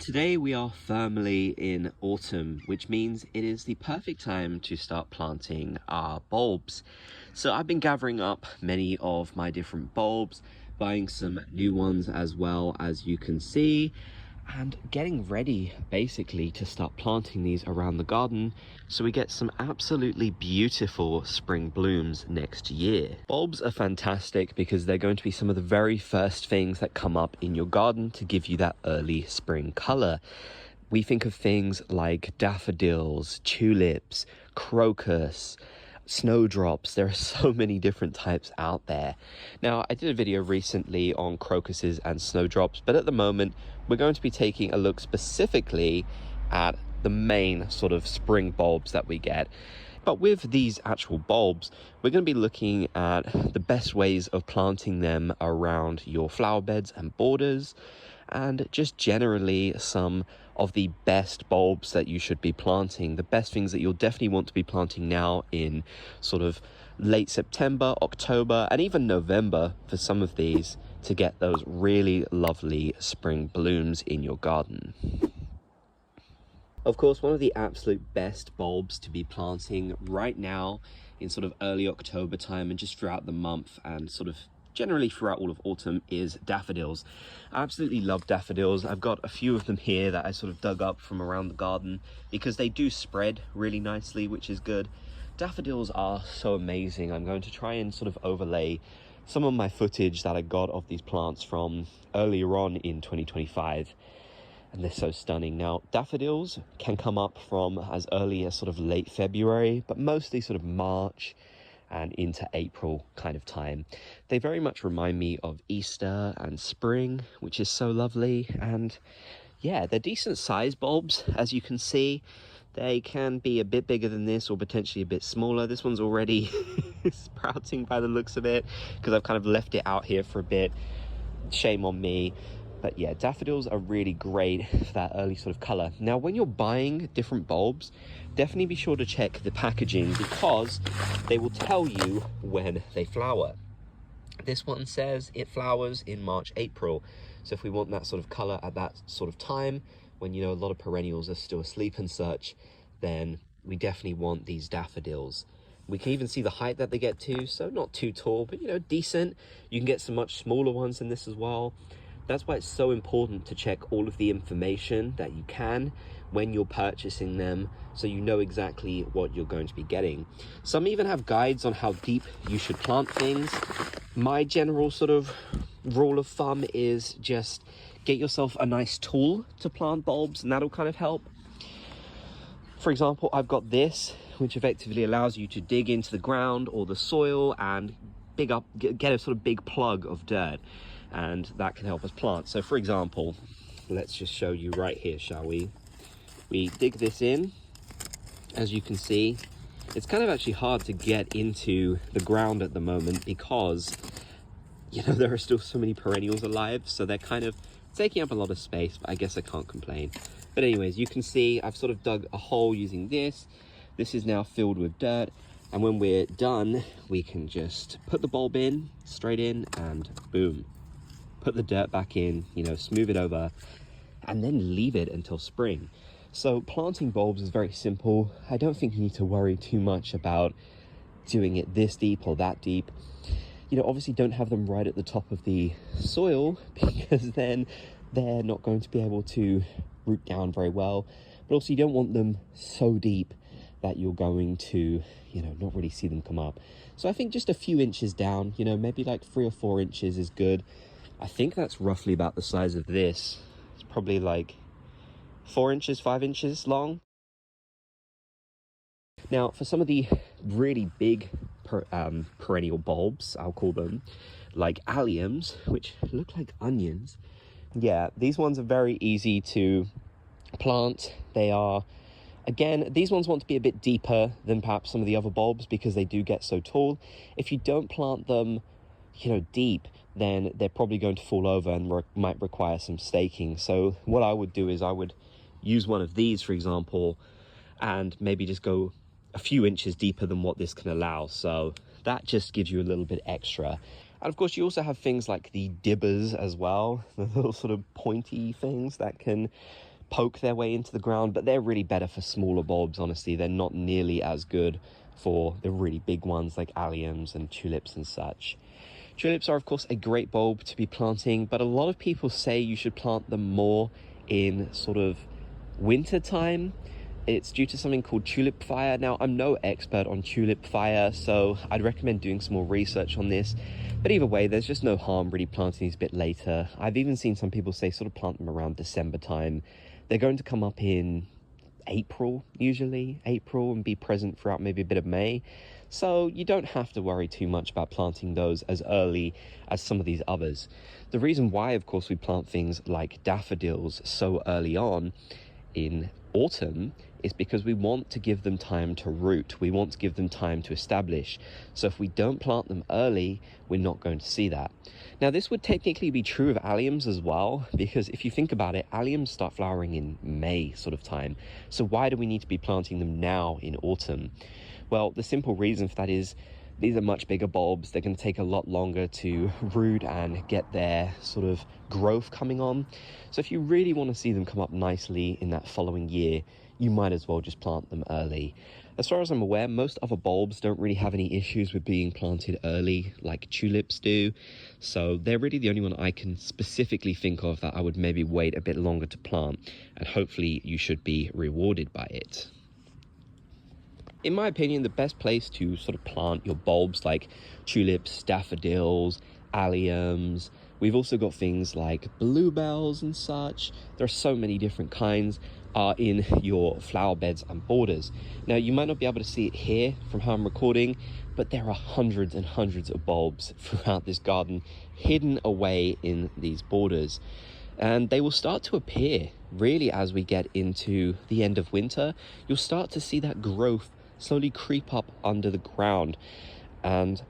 Today we are firmly in autumn, which means it is the perfect time to start planting our bulbs. So I've been gathering up many of my different bulbs, buying some new ones as well, as you can see, and getting ready basically to start planting these around the garden so we get some absolutely beautiful spring blooms next year. Bulbs are fantastic because they're going to be some of the very first things that come up in your garden to give you that early spring color. We think of things like daffodils, tulips, crocus, snowdrops. There are so many different types out there. Now, I did a video recently on crocuses and snowdrops, but at the moment we're going to be taking a look specifically at the main sort of spring bulbs that we get. But with these actual bulbs, we're going to be looking at the best ways of planting them around your flower beds and borders, and just generally some of the best bulbs that you should be planting, the best things that you'll definitely want to be planting now in sort of late September, October, and even November for some of these to get those really lovely spring blooms in your garden. Of course, one of the absolute best bulbs to be planting right now in sort of early October time and just throughout the month and sort of generally throughout all of autumn is daffodils. I absolutely love daffodils. I've got a few of them here that I sort of dug up from around the garden because they do spread really nicely, which is good. Daffodils are so amazing. I'm going to try and sort of overlay some of my footage that I got of these plants from earlier on in 2025. And they're so stunning. Now, daffodils can come up from as early as sort of late February, but mostly sort of March and into April kind of time. They very much remind me of Easter and spring, which is so lovely. And yeah, they're decent sized bulbs, as you can see. They can be a bit bigger than this or potentially a bit smaller. This one's already sprouting by the looks of it because I've kind of left it out here for a bit. Shame on me. But yeah, daffodils are really great for that early sort of color. Now, when you're buying different bulbs, definitely be sure to check the packaging because they will tell you when they flower. This one says it flowers in March, April. So if we want that sort of color at that sort of time, when you know a lot of perennials are still asleep and such, then we definitely want these daffodils. We can even see the height that they get to, so not too tall, but you know, decent. You can get some much smaller ones in this as well. That's why it's so important to check all of the information that you can when you're purchasing them so you know exactly what you're going to be getting. Some even have guides on how deep you should plant things. My general sort of rule of thumb is just get yourself a nice tool to plant bulbs and that'll kind of help. For example, I've got this, which effectively allows you to dig into the ground or the soil and get a sort of big plug of dirt. And that can help us plant. So for example, let's just show you right here, shall we? We dig this in. As you can see, it's kind of actually hard to get into the ground at the moment because, you know, there are still so many perennials alive, so they're kind of taking up a lot of space, but I guess I can't complain. But anyways, you can see I've sort of dug a hole using this. This is now filled with dirt, and when we're done, we can just put the bulb in, straight in, and boom. Put the dirt back in, you know, smooth it over, and then leave it until spring. So planting bulbs is very simple. I don't think you need to worry too much about doing it this deep or that deep. You know, obviously don't have them right at the top of the soil because then they're not going to be able to root down very well. But also you don't want them so deep that you're going to, you know, not really see them come up. So I think just a few inches down, you know, maybe like 3 or 4 inches is good. I think that's roughly about the size of this. It's probably like 4 inches, 5 inches long. Now, for some of the really big perennial bulbs, I'll call them, like Alliums, which look like onions. Yeah, these ones are very easy to plant. They are, again, these ones want to be a bit deeper than perhaps some of the other bulbs because they do get so tall. If you don't plant them, you know, deep, then they're probably going to fall over and might require some staking. So what I would do is I would use one of these, for example, and maybe just go a few inches deeper than what this can allow. So that just gives you a little bit extra. And of course, you also have things like the dibbers as well, the little sort of pointy things that can poke their way into the ground, but they're really better for smaller bulbs, honestly. They're not nearly as good for the really big ones like Alliums and Tulips and such. Tulips are, of course, a great bulb to be planting, but a lot of people say you should plant them more in sort of winter time. It's due to something called tulip fire. Now, I'm no expert on tulip fire, so I'd recommend doing some more research on this. But either way, there's just no harm really planting these a bit later. I've even seen some people say sort of plant them around December time. They're going to come up in April, usually April, and be present throughout maybe a bit of May. So you don't have to worry too much about planting those as early as some of these others. The reason why, of course, we plant things like daffodils so early on in autumn is because we want to give them time to root. We want to give them time to establish. So if we don't plant them early, we're not going to see that. Now, this would technically be true of alliums as well, because if you think about it, alliums start flowering in May sort of time. So why do we need to be planting them now in autumn? Well, the simple reason for that is these are much bigger bulbs. They're going to take a lot longer to root and get their sort of growth coming on. So if you really want to see them come up nicely in that following year, you might as well just plant them early. As far as I'm aware, most other bulbs don't really have any issues with being planted early like tulips do. So they're really the only one I can specifically think of that I would maybe wait a bit longer to plant, and hopefully you should be rewarded by it. In my opinion, the best place to sort of plant your bulbs like tulips, daffodils, alliums, we've also got things like bluebells and such. There are so many different kinds, are in your flower beds and borders. Now, you might not be able to see it here from how I'm recording, but there are hundreds and hundreds of bulbs throughout this garden hidden away in these borders. And they will start to appear really as we get into the end of winter. You'll start to see that growth slowly creep up under the ground. And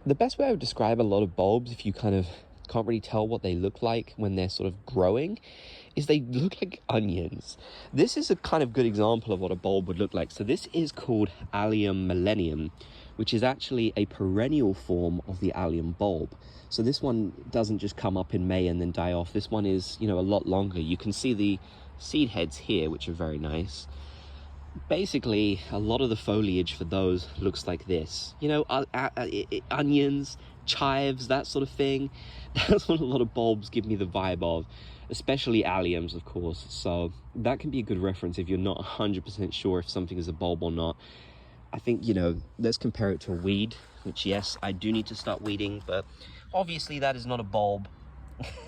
the best way I would describe a lot of bulbs, if you kind of can't really tell what they look like when they're sort of growing, is they look like onions. This is a kind of good example of what a bulb would look like. So this is called Allium millennium, which is actually a perennial form of the allium bulb. So this one doesn't just come up in May and then die off. This one is, a lot longer. You can see the seed heads here, which are very nice. Basically, a lot of the foliage for those looks like this. Onions, chives, that sort of thing. That's what a lot of bulbs give me the vibe of, especially alliums, of course. So that can be a good reference if you're not 100% sure if something is a bulb or not. I think, let's compare it to a weed, which, yes, I do need to start weeding, but obviously that is not a bulb.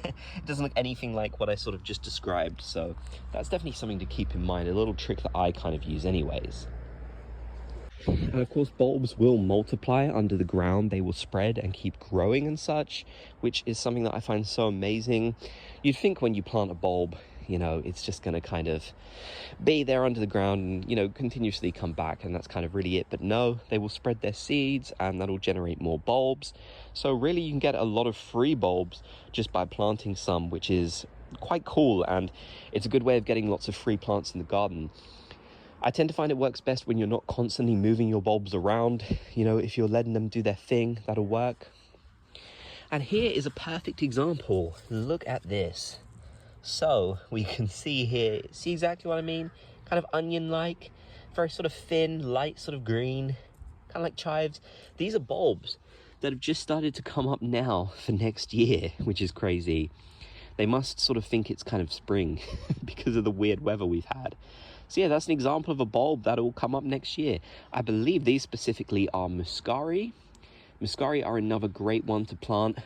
It doesn't look anything like what I sort of just described, so that's definitely something to keep in mind, a little trick that I kind of use anyways. And of course, bulbs will multiply under the ground. They will spread and keep growing and such, which is something that I find so amazing. You'd think when you plant a bulb, it's just going to kind of be there under the ground and, continuously come back, and that's kind of really it. But no, they will spread their seeds, and that'll generate more bulbs. So really, you can get a lot of free bulbs just by planting some, which is quite cool, and it's a good way of getting lots of free plants in the garden. I tend to find it works best when you're not constantly moving your bulbs around. If you're letting them do their thing, that'll work. And here is a perfect example. Look at this. So we can see here, see exactly what I mean? Kind of onion-like, very sort of thin, light sort of green, kind of like chives. These are bulbs that have just started to come up now for next year, which is crazy. They must sort of think it's kind of spring because of the weird weather we've had. So yeah, that's an example of a bulb that will come up next year. I believe these specifically are Muscari. Muscari are another great one to plant.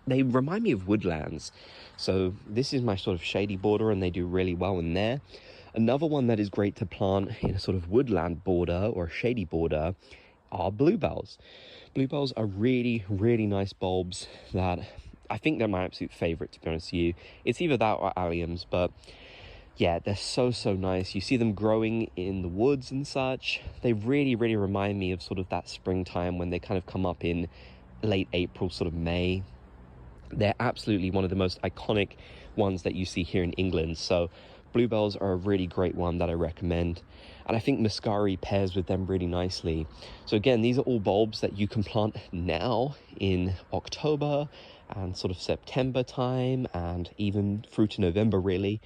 They remind me of woodlands. So this is my sort of shady border, and they do really well in there. Another one that is great to plant in a sort of woodland border or a shady border are bluebells. Bluebells are really, really nice bulbs that I think they're my absolute favorite, to be honest with you. It's either that or alliums, but yeah, they're so nice. You see them growing in the woods and such. They really, really remind me of sort of that springtime when they kind of come up in late April, sort of May. They're absolutely one of the most iconic ones that you see here in England. So bluebells are a really great one that I recommend. And I think Muscari pairs with them really nicely. So again, these are all bulbs that you can plant now in October and sort of September time, and even through to November really.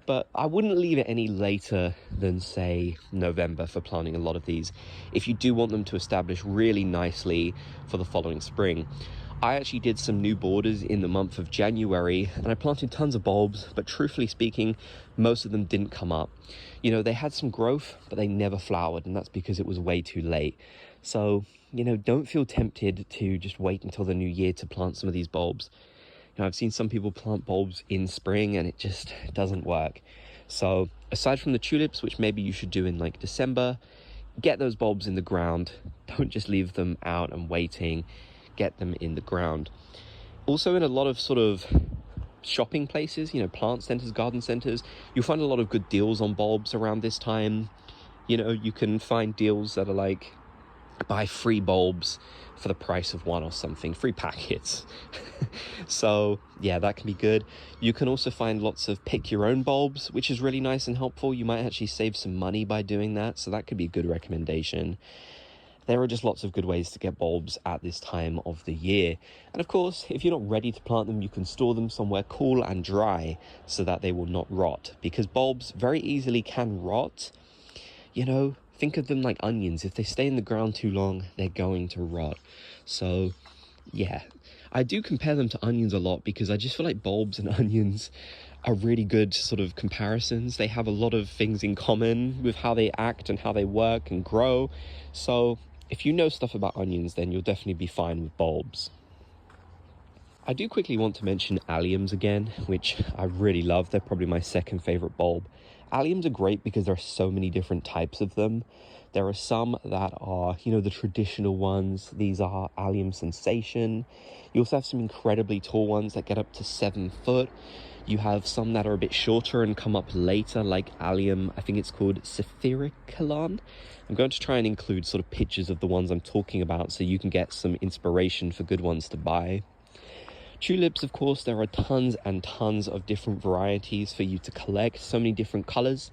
but I wouldn't leave it any later than, say, November for planting a lot of these if you do want them to establish really nicely for the following spring. I actually did some new borders in the month of January, and I planted tons of bulbs, but truthfully speaking, most of them didn't come up. You know, they had some growth, but they never flowered, and that's because it was way too late. So, you know, don't feel tempted to just wait until the new year to plant some of these bulbs. You know, I've seen some people plant bulbs in spring and it just doesn't work. So aside from the tulips, which maybe you should do in like December, get those bulbs in the ground. Don't just leave them out and waiting. Get them in the ground. Also, in a lot of sort of shopping places, you know, plant centers, garden centers, you'll find a lot of good deals on bulbs around this time. You know, you can find deals that are like, buy 3 bulbs for the price of 1 or something, 3 packets. So yeah, that can be good. You can also find lots of pick your own bulbs, which is really nice and helpful. You might actually save some money by doing that, so that could be a good recommendation. There are just lots of good ways to get bulbs at this time of the year. And of course, if you're not ready to plant them, you can store them somewhere cool and dry so that they will not rot, because bulbs very easily can rot. You know, think of them like onions. If they stay in the ground too long, they're going to rot. So yeah, I do compare them to onions a lot because I just feel like bulbs and onions are really good sort of comparisons. They have a lot of things in common with how they act and how they work and grow. So if you know stuff about onions, then you'll definitely be fine with bulbs. I do quickly want to mention alliums again, which I really love. They're probably my second favorite bulb. Alliums are great because there are so many different types of them. There are some that are, you know, the traditional ones. These are Allium Sensation. You also have some incredibly tall ones that get up to 7 foot. You have some that are a bit shorter and come up later, like Allium, I think it's called Sephyricolon. I'm going to try and include sort of pictures of the ones I'm talking about so you can get some inspiration for good ones to buy. Tulips, of course, there are tons and tons of different varieties for you to collect, so many different colors.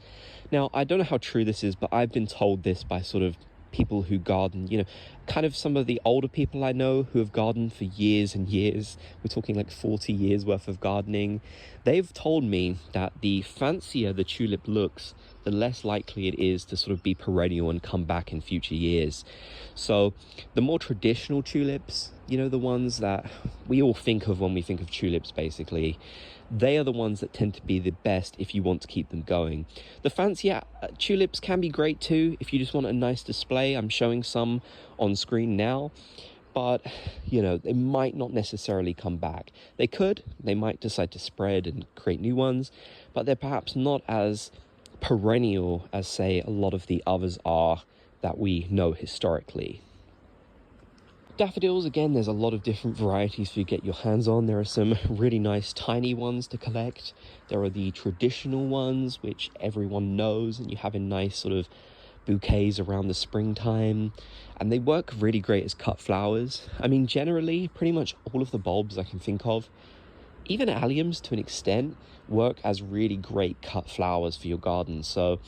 Now, I don't know how true this is, but I've been told this by sort of people who garden, you know, kind of some of the older people I know who have gardened for years and years. We're talking like 40 years worth of gardening. They've told me that the fancier the tulip looks, the less likely it is to sort of be perennial and come back in future years. So the more traditional tulips, you know, the ones that we all think of when we think of tulips, basically, they are the ones that tend to be the best if you want to keep them going. The fancier tulips can be great too if you just want a nice display. I'm showing some on screen now, but you know, they might not necessarily come back. They could, they might decide to spread and create new ones, but they're perhaps not as perennial as, say, a lot of the others are that we know historically. Daffodils, again, there's a lot of different varieties for you to get your hands on. There are some really nice tiny ones to collect. There are the traditional ones, which everyone knows, and you have in nice sort of bouquets around the springtime. And they work really great as cut flowers. I mean, generally, pretty much all of the bulbs I can think of, even alliums to an extent, work as really great cut flowers for your garden. So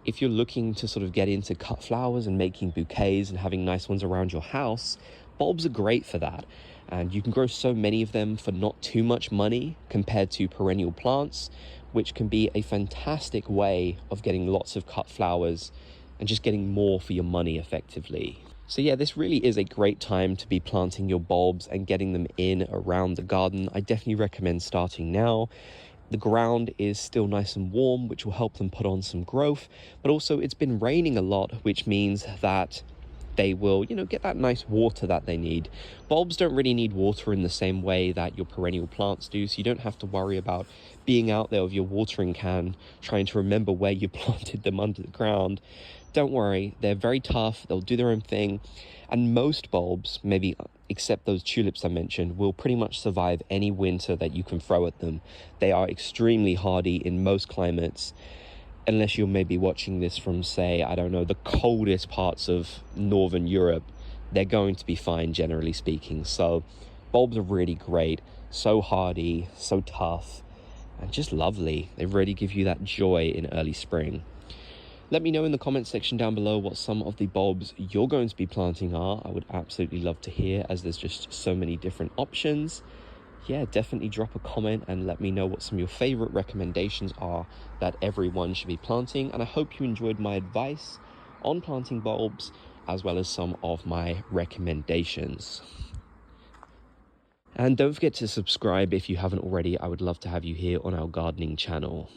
if you're looking to sort of get into cut flowers and making bouquets and having nice ones around your house, bulbs are great for that. And you can grow so many of them for not too much money compared to perennial plants, which can be a fantastic way of getting lots of cut flowers and just getting more for your money effectively. So yeah, this really is a great time to be planting your bulbs and getting them in around the garden. I definitely recommend starting now. The ground is still nice and warm, which will help them put on some growth, but also it's been raining a lot, which means that they will, you know, get that nice water that they need. Bulbs don't really need water in the same way that your perennial plants do, so you don't have to worry about being out there with your watering can trying to remember where you planted them under the ground. Don't worry, they're very tough, they'll do their own thing, and most bulbs, maybe except those tulips I mentioned, will pretty much survive any winter that you can throw at them. They are extremely hardy in most climates, unless you're maybe watching this from, say, I don't know, the coldest parts of Northern Europe. They're going to be fine, generally speaking. So bulbs are really great, so hardy, so tough, and just lovely. They really give you that joy in early spring. Let me know in the comments section down below what some of the bulbs you're going to be planting are. I would absolutely love to hear, as there's just so many different options. yeah, definitely drop a comment and let me know what some of your favorite recommendations are that everyone should be planting. And I hope you enjoyed my advice on planting bulbs, as well as some of my recommendations. And don't forget to subscribe if you haven't already. I would love to have you here on our gardening channel.